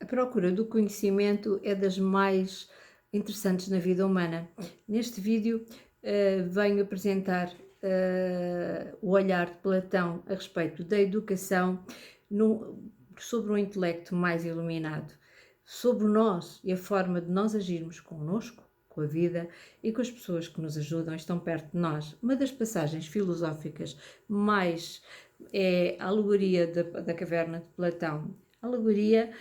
A procura do conhecimento é das mais interessantes na vida humana. Neste vídeo venho apresentar o olhar de Platão a respeito da educação sobre um intelecto mais iluminado, sobre nós e a forma de nós agirmos connosco, com a vida e com as pessoas que nos ajudam e estão perto de nós. Uma das passagens filosóficas mais é a alegoria da caverna de Platão. Alegoria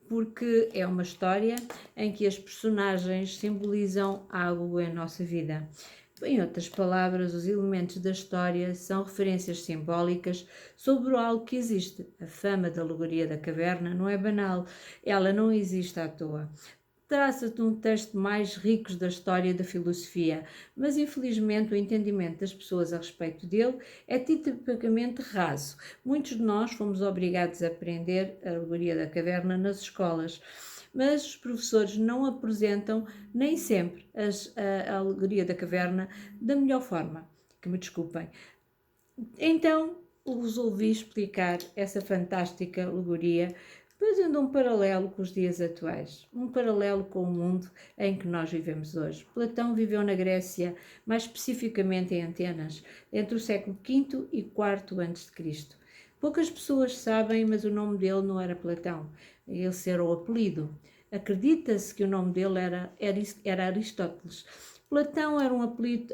porque é uma história em que as personagens simbolizam algo em nossa vida. Em outras palavras, os elementos da história são referências simbólicas sobre algo que existe. A fama da alegoria da caverna não é banal, ela não existe à toa. Trata-se de um texto mais rico da história da filosofia, mas infelizmente o entendimento das pessoas a respeito dele é tipicamente raso. Muitos de nós fomos obrigados a aprender a alegoria da caverna nas escolas, mas os professores não apresentam nem sempre a alegoria da caverna da melhor forma. Que me desculpem. Então, resolvi explicar essa fantástica alegoria fazendo um paralelo com os dias atuais, um paralelo com o mundo em que nós vivemos hoje. Platão viveu na Grécia, mais especificamente em Atenas, entre o século V e IV a.C. Poucas pessoas sabem, mas o nome dele não era Platão, esse era o apelido. Acredita-se que o nome dele era Aristóteles. Platão era um apelido,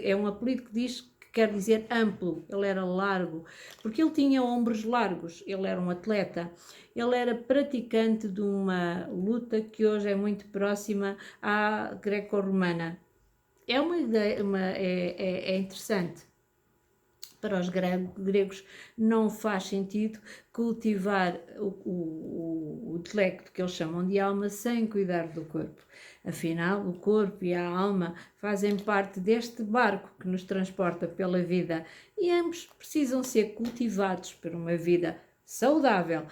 é um apelido que diz quer dizer amplo, ele era largo, porque ele tinha ombros largos, ele era um atleta, ele era praticante de uma luta que hoje é muito próxima à greco-romana. É uma ideia, é interessante. Para os gregos não faz sentido cultivar o intelecto que eles chamam de alma sem cuidar do corpo. Afinal, o corpo e a alma fazem parte deste barco que nos transporta pela vida e ambos precisam ser cultivados por uma vida saudável.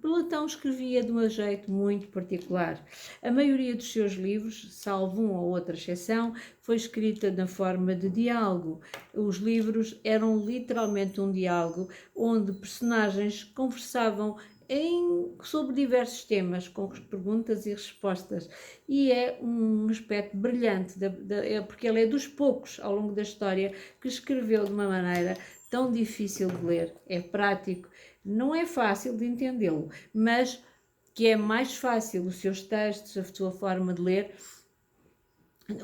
Platão escrevia de um jeito muito particular. A maioria dos seus livros, salvo uma ou outra exceção, foi escrita na forma de diálogo. Os livros eram literalmente um diálogo onde personagens conversavam sobre diversos temas, com perguntas e respostas. E é um aspecto brilhante, porque ele é dos poucos ao longo da história que escreveu de uma maneira tão difícil de ler. É prático, não é fácil de entendê-lo, mas que é mais fácil os seus textos, a sua forma de ler.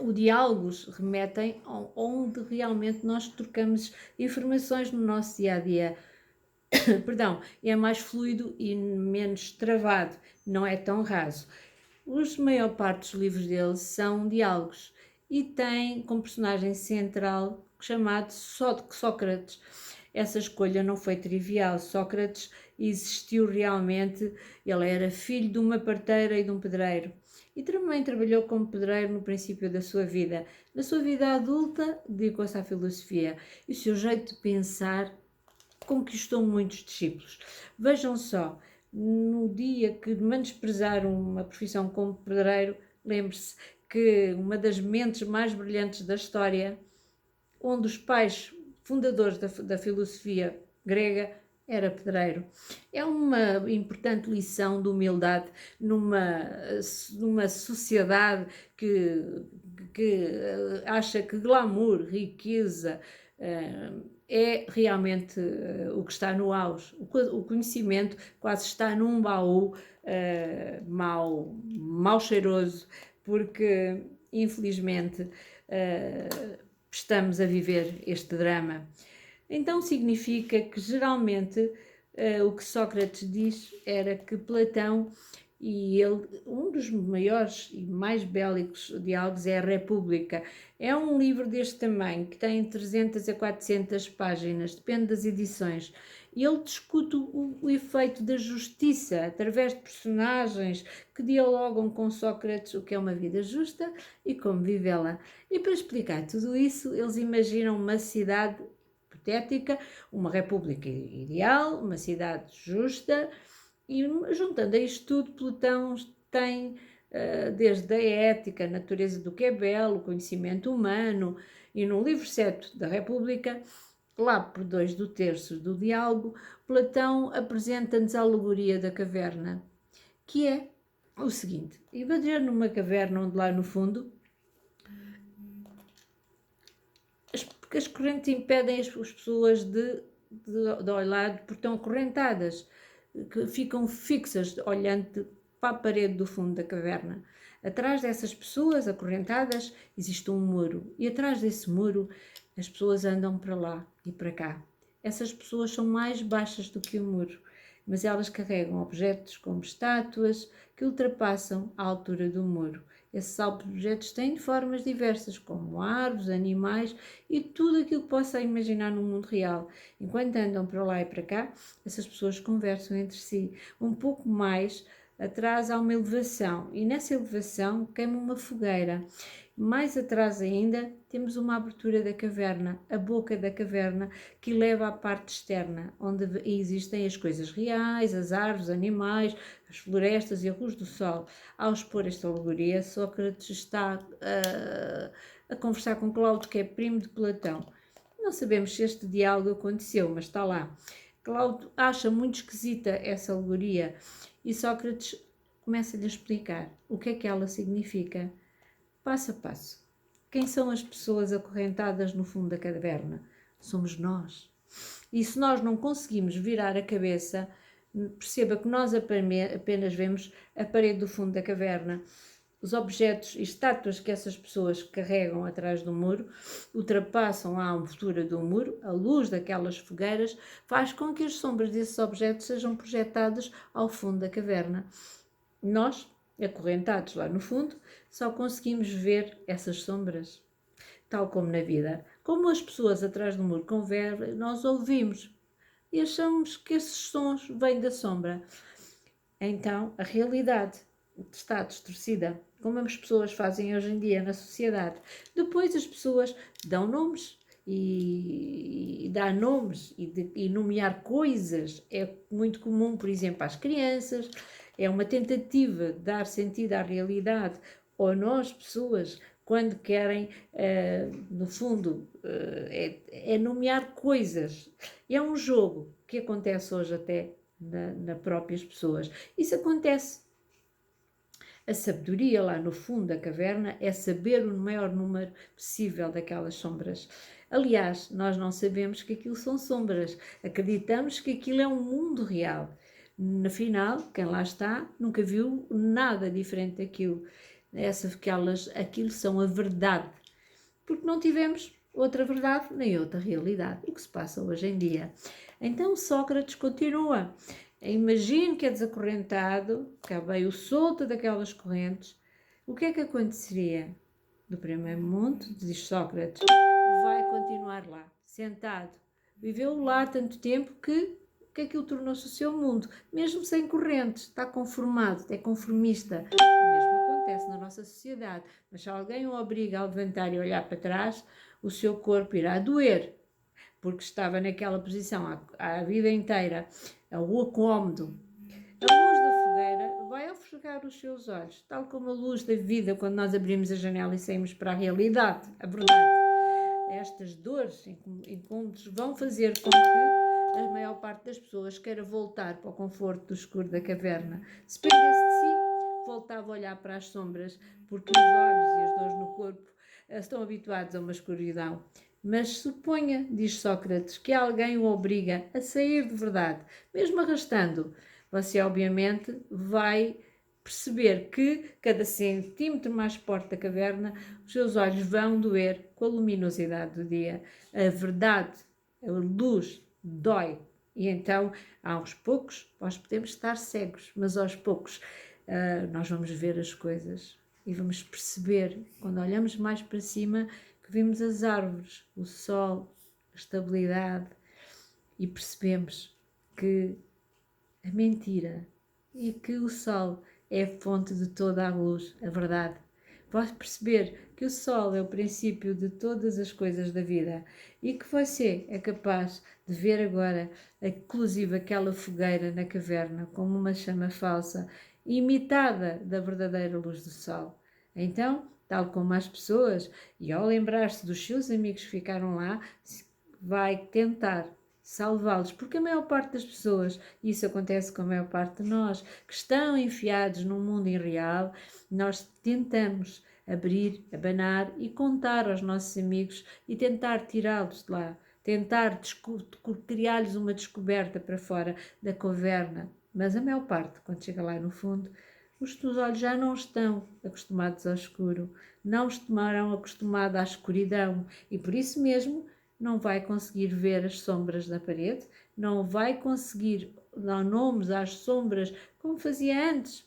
Os diálogos remetem onde realmente nós trocamos informações no nosso dia-a-dia. Perdão, é mais fluido e menos travado, não é tão raso. A maior parte dos livros dele são diálogos e tem como personagem central chamado Sócrates. Essa escolha não foi trivial. Sócrates existiu realmente, ele era filho de uma parteira e de um pedreiro. E também trabalhou como pedreiro no princípio da sua vida. Na sua vida adulta, dedicou-se à filosofia. E o seu jeito de pensar conquistou muitos discípulos. Vejam só, no dia que menosprezaram uma profissão como pedreiro, lembre-se que uma das mentes mais brilhantes da história, onde os pais fundadores da filosofia grega era pedreiro. É uma importante lição de humildade numa sociedade que acha que glamour, riqueza, é realmente o que está no auge. O conhecimento quase está num baú mau cheiroso, porque infelizmente estamos a viver este drama. Então significa que geralmente o que Sócrates diz era que Platão e ele, um dos maiores e mais bélicos diálogos é a República. É um livro deste tamanho, que tem 300 a 400 páginas, depende das edições. E ele discute o efeito da justiça através de personagens que dialogam com Sócrates o que é uma vida justa e como vivê-la. E para explicar tudo isso, eles imaginam uma cidade hipotética, uma república ideal, uma cidade justa. E juntando a isto tudo, Platão tem desde a ética, a natureza do que é belo, o conhecimento humano, e no livro 7 da República, lá por 2/3 do diálogo, Platão apresenta-nos a alegoria da caverna, que é o seguinte: imagina numa caverna onde lá no fundo as correntes impedem as pessoas de olhar, porque estão acorrentadas, que ficam fixas olhando para a parede do fundo da caverna. Atrás dessas pessoas acorrentadas existe um muro, e atrás desse muro as pessoas andam para lá e para cá. Essas pessoas são mais baixas do que o muro, mas elas carregam objetos como estátuas que ultrapassam a altura do muro. Esses objetos têm formas diversas, como árvores, animais e tudo aquilo que possa imaginar no mundo real. Enquanto andam para lá e para cá, essas pessoas conversam entre si. Um pouco mais atrás há uma elevação, e nessa elevação queima uma fogueira. Mais atrás ainda temos uma abertura da caverna, a boca da caverna, que leva à parte externa, onde existem as coisas reais, as árvores, os animais, as florestas e a luz do sol. Ao expor esta alegoria, Sócrates está a conversar com Cláudio, que é primo de Platão. Não sabemos se este diálogo aconteceu, mas está lá. Cláudio acha muito esquisita essa alegoria e Sócrates começa-lhe a explicar o que é que ela significa, passo a passo. Quem são as pessoas acorrentadas no fundo da caverna? Somos nós. E se nós não conseguimos virar a cabeça, perceba que nós apenas vemos a parede do fundo da caverna. Os objetos e estátuas que essas pessoas carregam atrás do muro ultrapassam a altura do muro, a luz daquelas fogueiras faz com que as sombras desses objetos sejam projetadas ao fundo da caverna. Nós, acorrentados lá no fundo, só conseguimos ver essas sombras, tal como na vida. Como as pessoas atrás do muro conversam, nós ouvimos e achamos que esses sons vêm da sombra. Então, a realidade está distorcida, como as pessoas fazem hoje em dia na sociedade. Depois as pessoas dão nomes e dar nomes e nomear coisas é muito comum, por exemplo, às crianças. É uma tentativa de dar sentido à realidade, ou nós, pessoas, quando querem, no fundo, é nomear coisas. E é um jogo que acontece hoje até nas próprias pessoas. Isso acontece. A sabedoria lá no fundo da caverna é saber o maior número possível daquelas sombras. Aliás, nós não sabemos que aquilo são sombras, acreditamos que aquilo é um mundo real. No final, quem lá está nunca viu nada diferente daquilo. Aquilo são a verdade, porque não tivemos outra verdade nem outra realidade, o que se passa hoje em dia. Então Sócrates continua. Imagine que é desacorrentado, que veio solto daquelas correntes. O que é que aconteceria? Do primeiro mundo, diz Sócrates, vai continuar lá, sentado. Viveu lá tanto tempo que aquilo tornou-se o seu mundo, mesmo sem correntes, está conformado, é conformista. O mesmo acontece na nossa sociedade, mas se alguém o obriga a levantar e olhar para trás, o seu corpo irá doer, porque estava naquela posição a vida inteira, o acómodo. A luz da fogueira vai ofuscar os seus olhos, tal como a luz da vida quando nós abrimos a janela e saímos para a realidade, a verdade. Estas dores, encontros, vão fazer com que a maior parte das pessoas queira voltar para o conforto do escuro da caverna. Se perdesse de si, voltava a olhar para as sombras, porque os olhos e as dores no corpo estão habituados a uma escuridão. Mas suponha, diz Sócrates, que alguém o obriga a sair de verdade, mesmo arrastando. Você, obviamente, vai perceber que, cada centímetro mais perto da caverna, os seus olhos vão doer com a luminosidade do dia. A verdade, a luz, dói. E então, aos poucos, nós podemos estar cegos, mas aos poucos nós vamos ver as coisas e vamos perceber, quando olhamos mais para cima, que vimos as árvores, o sol, a estabilidade e percebemos que a mentira e que o sol é a fonte de toda a luz, a verdade. Pode perceber que o sol é o princípio de todas as coisas da vida e que você é capaz de ver agora, inclusive aquela fogueira na caverna, como uma chama falsa, imitada da verdadeira luz do sol. Então, tal como as pessoas, e ao lembrar-se dos seus amigos que ficaram lá, vai tentar salvá-los, porque a maior parte das pessoas, e isso acontece com a maior parte de nós, que estão enfiados num mundo irreal, nós tentamos abrir, abanar e contar aos nossos amigos e tentar tirá-los de lá, tentar criar-lhes uma descoberta para fora da caverna. Mas a maior parte, quando chega lá no fundo, os teus olhos já não estão acostumados ao escuro, não estarão acostumados à escuridão e por isso mesmo não vai conseguir ver as sombras da parede, não vai conseguir dar nomes às sombras como fazia antes.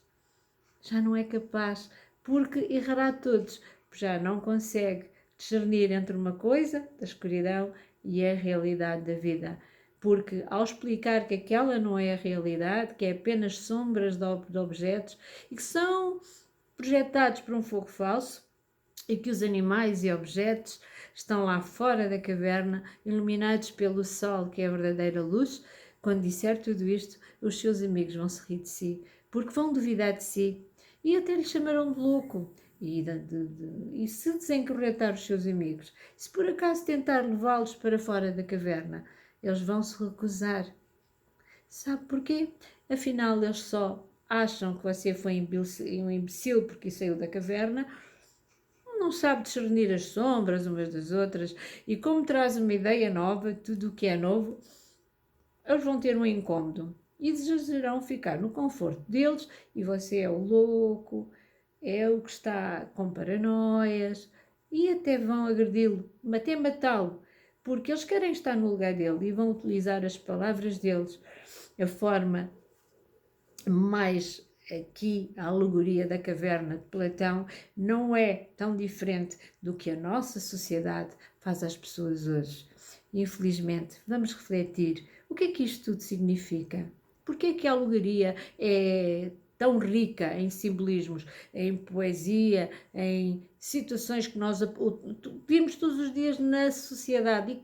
Já não é capaz, porque errará todos, já não consegue discernir entre uma coisa, da escuridão, e a realidade da vida. Porque ao explicar que aquela não é a realidade, que é apenas sombras de objetos e que são projetados por um fogo falso, e que os animais e objetos estão lá fora da caverna, iluminados pelo sol, que é a verdadeira luz. Quando disser tudo isto, os seus amigos vão se rir de si, porque vão duvidar de si e até lhe chamarão de louco. E se desencorretar os seus amigos, se por acaso tentar levá-los para fora da caverna, eles vão se recusar. Sabe porquê? Afinal, eles só acham que você foi um imbecil porque saiu da caverna, não sabe discernir as sombras umas das outras e como traz uma ideia nova, tudo o que é novo, eles vão ter um incómodo e desejarão ficar no conforto deles e você é o louco, é o que está com paranoias e até vão agredi-lo, até matá-lo, porque eles querem estar no lugar dele e vão utilizar as palavras deles, a forma mais aqui a alegoria da caverna de Platão não é tão diferente do que a nossa sociedade faz às pessoas hoje. Infelizmente, vamos refletir o que é que isto tudo significa. Porquê é que a alegoria é tão rica em simbolismos, em poesia, em situações que nós vimos todos os dias na sociedade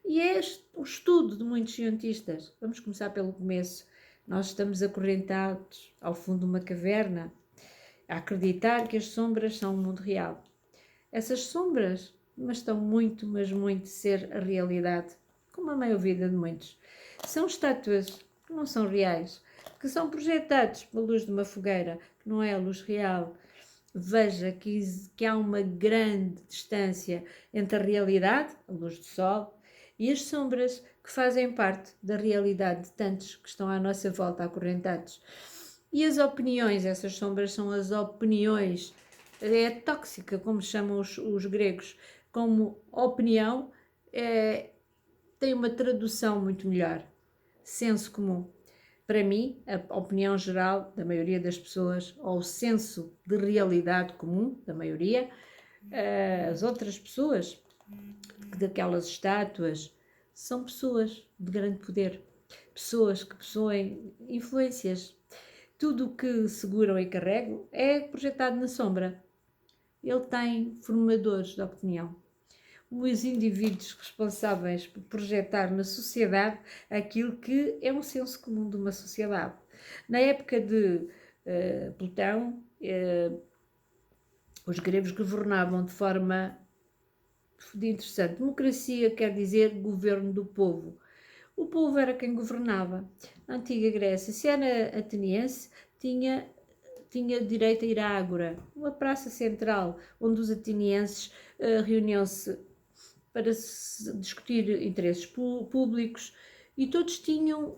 e é o estudo de muitos cientistas. Vamos começar pelo começo. Nós estamos acorrentados ao fundo de uma caverna, a acreditar que as sombras são o mundo real. Essas sombras, mas estão muito, mas muito ser a realidade, como a maioria de muitos. São estátuas que não são reais, que são projetados pela luz de uma fogueira, que não é a luz real. Veja que há uma grande distância entre a realidade, a luz do sol, e as sombras que fazem parte da realidade de tantos que estão à nossa volta acorrentados. E as opiniões, essas sombras são as opiniões, é tóxica, como chamam os gregos, como opinião, tem uma tradução muito melhor, senso comum. Para mim, a opinião geral da maioria das pessoas, ou o senso de realidade comum da maioria, as outras pessoas, daquelas estátuas, são pessoas de grande poder, pessoas que possuem influências. Tudo o que seguram e carregam é projetado na sombra. Ele tem formadores de opinião. Os indivíduos responsáveis por projetar na sociedade aquilo que é um senso comum de uma sociedade. Na época de Platão, os gregos governavam de forma interessante. Democracia quer dizer governo do povo. O povo era quem governava. Na antiga Grécia, se era ateniense, tinha direito a ir à Ágora, uma praça central, onde os atenienses reuniam-se para se discutir interesses públicos e todos tinham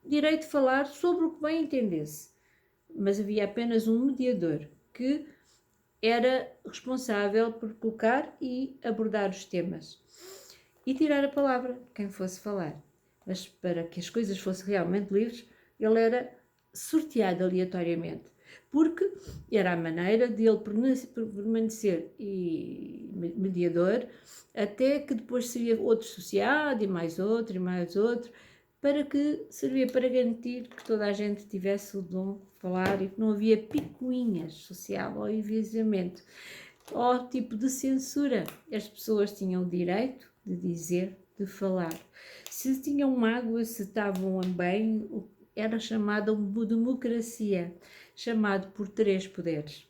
direito de falar sobre o que bem entendesse. Mas havia apenas um mediador que era responsável por colocar e abordar os temas e tirar a palavra quem fosse falar. Mas para que as coisas fossem realmente livres, ele era sorteado aleatoriamente, porque era a maneira de ele permanecer mediador, até que depois seria outro associado e mais outro, para que servia para garantir que toda a gente tivesse o dom de falar e que não havia picuinhas social ou enviesamento ou tipo de censura. As pessoas tinham o direito de dizer, de falar. Se tinham mágoa, se estavam bem, era chamada uma democracia, chamado por 3 poderes.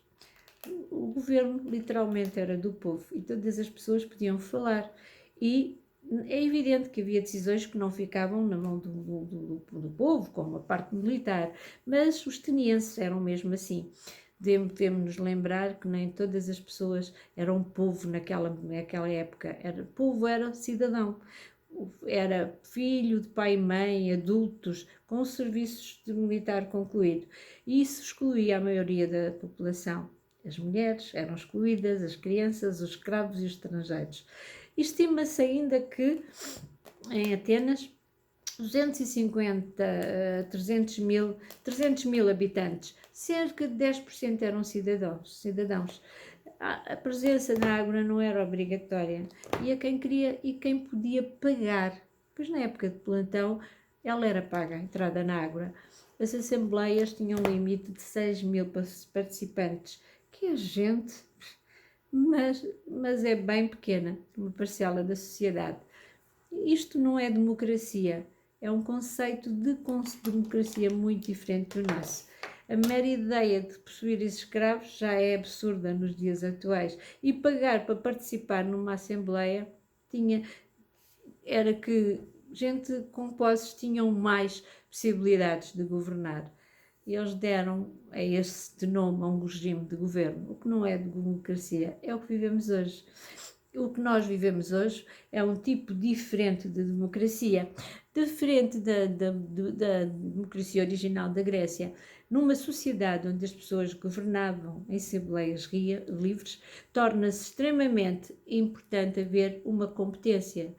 O governo literalmente era do povo e todas as pessoas podiam falar e é evidente que havia decisões que não ficavam na mão do povo, como a parte militar, mas os atenienses eram mesmo assim. Devemos nos lembrar que nem todas as pessoas eram povo naquela época. Povo era cidadão, era filho de pai e mãe, adultos, com os serviços de militar concluído. E isso excluía a maioria da população. As mulheres eram excluídas, as crianças, os escravos e os estrangeiros. Estima-se ainda que em Atenas 250 300 mil habitantes, cerca de 10% eram cidadãos. A presença na Ágora não era obrigatória e a quem queria e quem podia pagar, pois na época de Platão ela era paga, a entrada na Ágora. As assembleias tinham um limite de 6 mil participantes, que é gente, mas é bem pequena, uma parcela da sociedade. Isto não é democracia, é um conceito de democracia muito diferente do nosso. A mera ideia de possuir esses escravos já é absurda nos dias atuais. E pagar para participar numa assembleia era que gente com posses tinham mais possibilidades de governar. E eles deram a este nome a um regime de governo, o que não é de democracia, é o que vivemos hoje. O que nós vivemos hoje é um tipo diferente de democracia, diferente da democracia original da Grécia. Numa sociedade onde as pessoas governavam em assembleias livres, torna-se extremamente importante haver uma competência,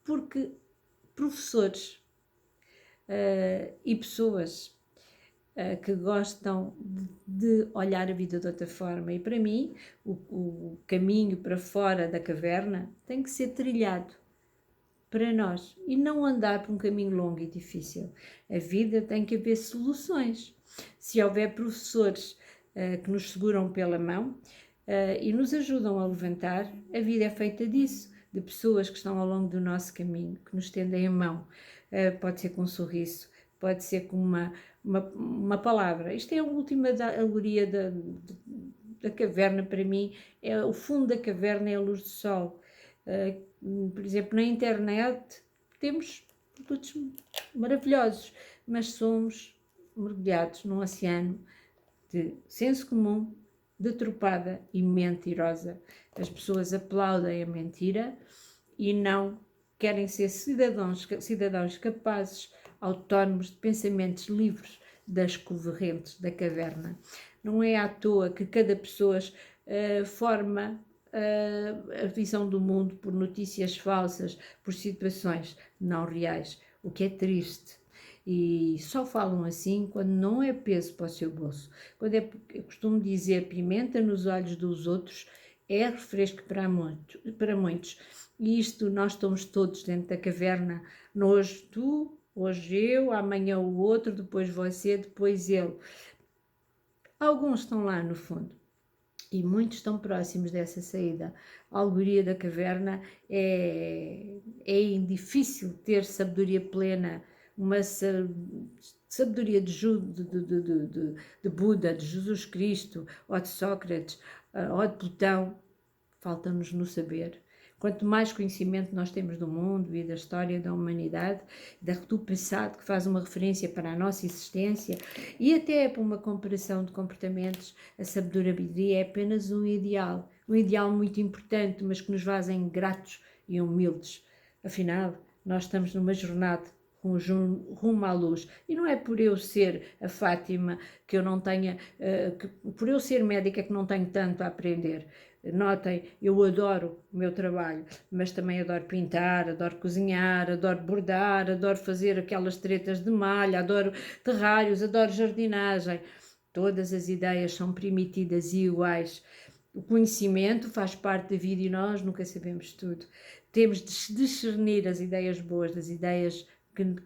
porque professores e pessoas que gostam de olhar a vida de outra forma. E para mim, o caminho para fora da caverna tem que ser trilhado para nós e não andar por um caminho longo e difícil. A vida tem que haver soluções. Se houver professores que nos seguram pela mão e nos ajudam a levantar, a vida é feita disso, de pessoas que estão ao longo do nosso caminho, que nos tendem a mão. Pode ser com um sorriso, pode ser com uma palavra. Isto é a última alegoria da caverna para mim. O fundo da caverna é a luz do sol. Por exemplo, na internet temos produtos maravilhosos, mas somos mergulhados num oceano de senso comum, deturpada e mentirosa. As pessoas aplaudem a mentira e não querem ser cidadãos capazes, autónomos, de pensamentos livres das correntes da caverna. Não é à toa que cada pessoa forma a visão do mundo por notícias falsas, por situações não reais, o que é triste. E só falam assim quando não é peso para o seu bolso. Quando eu costumo dizer pimenta nos olhos dos outros é refresco para muitos. E isto nós estamos todos dentro da caverna. Hoje tu, hoje eu, amanhã o outro, depois você, depois ele. Alguns estão lá no fundo e muitos estão próximos dessa saída. A alegoria da caverna é difícil ter sabedoria plena, uma sabedoria de Buda, de Jesus Cristo, ou de Sócrates, ou de Platão. Falta-nos no saber. Quanto mais conhecimento nós temos do mundo e da história da humanidade, do passado, que faz uma referência para a nossa existência e até para uma comparação de comportamentos, a sabedoria é apenas um ideal muito importante, mas que nos fazem gratos e humildes. Afinal, nós estamos numa jornada rumo à luz. E não é por eu ser a Fátima que eu não tenha, por eu ser médica que não tenho tanto a aprender. Notem, eu adoro o meu trabalho, mas também adoro pintar, adoro cozinhar, adoro bordar, adoro fazer aquelas tretas de malha, adoro terrários, adoro jardinagem. Todas as ideias são permitidas e iguais. O conhecimento faz parte da vida e nós nunca sabemos tudo. Temos de discernir as ideias boas das ideias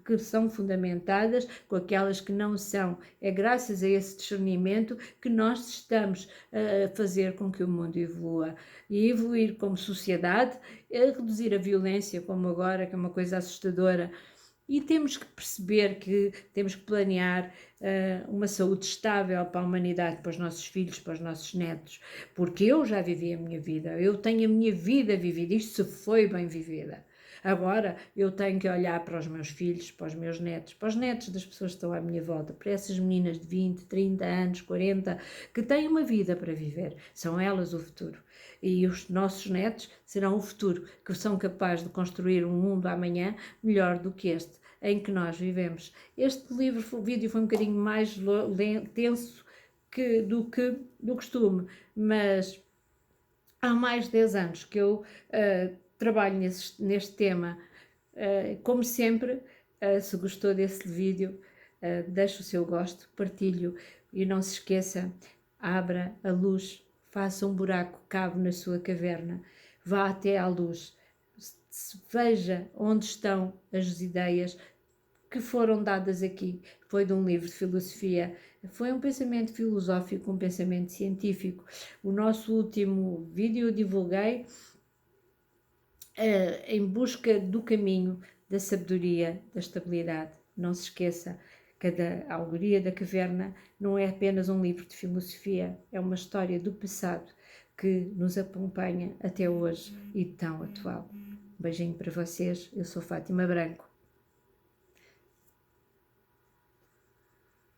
que são fundamentadas com aquelas que não são. É graças a esse discernimento que nós estamos a fazer com que o mundo evolua. E evoluir como sociedade é reduzir a violência, como agora, que é uma coisa assustadora. E temos que perceber que temos que planear uma saúde estável para a humanidade, para os nossos filhos, para os nossos netos. Porque eu já vivi a minha vida, eu tenho a minha vida vivida, isto se foi bem vivida. Agora eu tenho que olhar para os meus filhos, para os meus netos, para os netos das pessoas que estão à minha volta, para essas meninas de 20, 30 anos, 40, que têm uma vida para viver. São elas o futuro. E os nossos netos serão o futuro, que são capazes de construir um mundo amanhã melhor do que este em que nós vivemos. Este vídeo foi um bocadinho mais tenso do que do costume, mas há mais de 10 anos que eu trabalho neste tema. Como sempre, se gostou desse vídeo, deixe o seu gosto, partilhe e não se esqueça, abra a luz, faça um buraco, cabe na sua caverna, vá até à luz, veja onde estão as ideias que foram dadas aqui. Foi de um livro de filosofia, foi um pensamento filosófico, um pensamento científico. O nosso último vídeo eu divulguei em busca do caminho da sabedoria, da estabilidade. Não se esqueça, cada alegoria da caverna não é apenas um livro de filosofia, é uma história do passado que nos acompanha até hoje e tão atual. Um beijinho para vocês, eu sou Fátima Branco.